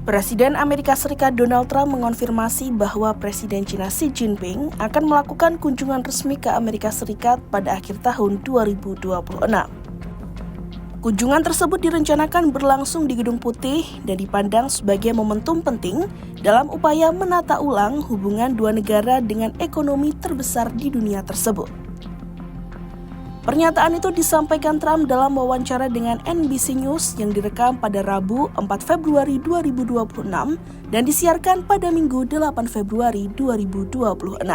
Presiden Amerika Serikat Donald Trump mengonfirmasi bahwa Presiden China Xi Jinping akan melakukan kunjungan resmi ke Amerika Serikat pada akhir tahun 2026. Kunjungan tersebut direncanakan berlangsung di Gedung Putih dan dipandang sebagai momentum penting dalam upaya menata ulang hubungan dua negara dengan ekonomi terbesar di dunia tersebut. Pernyataan itu disampaikan Trump dalam wawancara dengan NBC News yang direkam pada Rabu 4 Februari 2026 dan disiarkan pada Minggu 8 Februari 2026.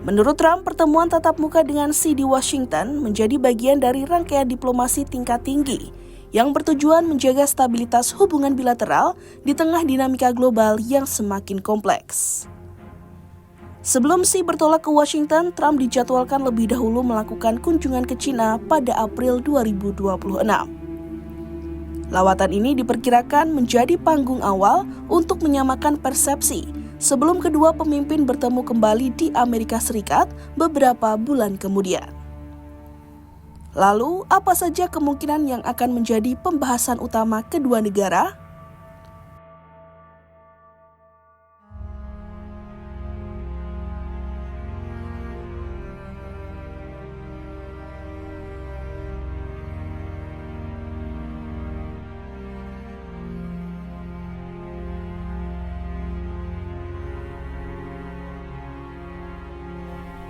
Menurut Trump, pertemuan tatap muka dengan Xi di Washington menjadi bagian dari rangkaian diplomasi tingkat tinggi yang bertujuan menjaga stabilitas hubungan bilateral di tengah dinamika global yang semakin kompleks. Sebelum Xi bertolak ke Washington, Trump dijadwalkan lebih dahulu melakukan kunjungan ke China pada April 2026. Lawatan ini diperkirakan menjadi panggung awal untuk menyamakan persepsi sebelum kedua pemimpin bertemu kembali di Amerika Serikat beberapa bulan kemudian. Lalu, apa saja kemungkinan yang akan menjadi pembahasan utama kedua negara?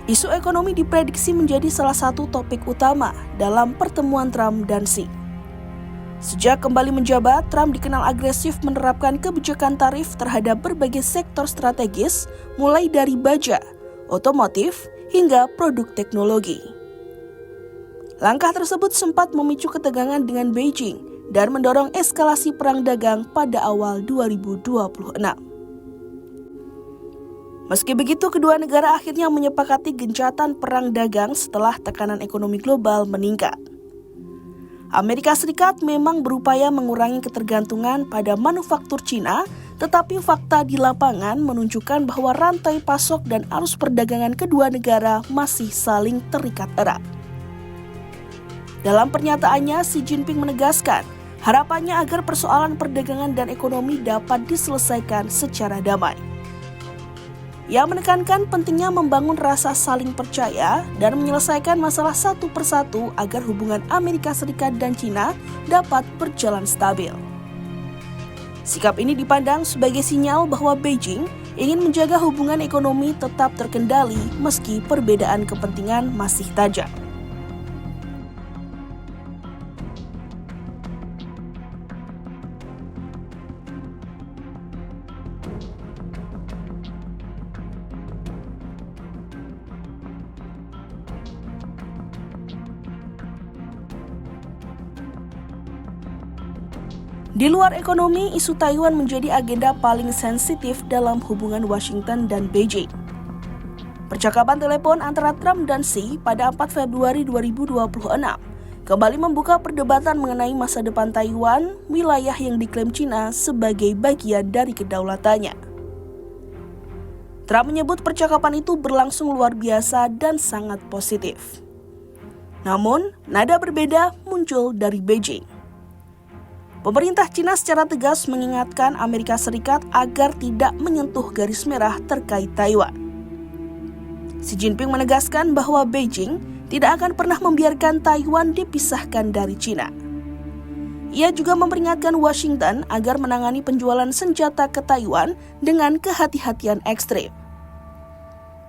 Isu ekonomi diprediksi menjadi salah satu topik utama dalam pertemuan Trump dan Xi. Sejak kembali menjabat, Trump dikenal agresif menerapkan kebijakan tarif terhadap berbagai sektor strategis, mulai dari baja, otomotif, hingga produk teknologi. Langkah tersebut sempat memicu ketegangan dengan Beijing dan mendorong eskalasi perang dagang pada awal 2026. Meski begitu, kedua negara akhirnya menyepakati gencatan perang dagang setelah tekanan ekonomi global meningkat. Amerika Serikat memang berupaya mengurangi ketergantungan pada manufaktur Cina, tetapi fakta di lapangan menunjukkan bahwa rantai pasok dan arus perdagangan kedua negara masih saling terikat erat. Dalam pernyataannya, Xi Jinping menegaskan harapannya agar persoalan perdagangan dan ekonomi dapat diselesaikan secara damai. Ia menekankan pentingnya membangun rasa saling percaya dan menyelesaikan masalah satu persatu agar hubungan Amerika Serikat dan China dapat berjalan stabil. Sikap ini dipandang sebagai sinyal bahwa Beijing ingin menjaga hubungan ekonomi tetap terkendali meski perbedaan kepentingan masih tajam. Di luar ekonomi, isu Taiwan menjadi agenda paling sensitif dalam hubungan Washington dan Beijing. Percakapan telepon antara Trump dan Xi pada 4 Februari 2026 kembali membuka perdebatan mengenai masa depan Taiwan, wilayah yang diklaim China sebagai bagian dari kedaulatannya. Trump menyebut percakapan itu berlangsung luar biasa dan sangat positif. Namun, nada berbeda muncul dari Beijing. Pemerintah China secara tegas mengingatkan Amerika Serikat agar tidak menyentuh garis merah terkait Taiwan. Xi Jinping menegaskan bahwa Beijing tidak akan pernah membiarkan Taiwan dipisahkan dari China. Ia juga memperingatkan Washington agar menangani penjualan senjata ke Taiwan dengan kehati-hatian ekstrim.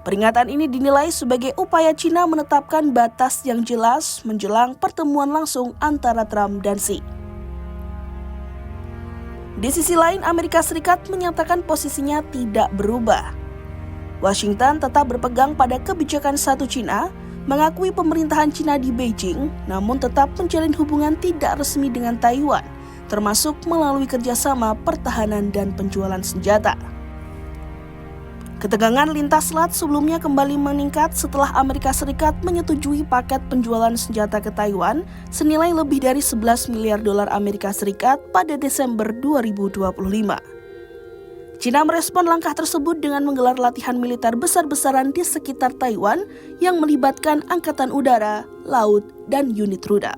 Peringatan ini dinilai sebagai upaya China menetapkan batas yang jelas menjelang pertemuan langsung antara Trump dan Xi. Di sisi lain, Amerika Serikat menyatakan posisinya tidak berubah. Washington tetap berpegang pada kebijakan satu China, mengakui pemerintahan China di Beijing, namun tetap menjalin hubungan tidak resmi dengan Taiwan, termasuk melalui kerjasama pertahanan dan penjualan senjata. Ketegangan lintas selat sebelumnya kembali meningkat setelah Amerika Serikat menyetujui paket penjualan senjata ke Taiwan senilai lebih dari 11 miliar dolar Amerika Serikat pada Desember 2025. China merespon langkah tersebut dengan menggelar latihan militer besar-besaran di sekitar Taiwan yang melibatkan angkatan udara, laut, dan unit rudal.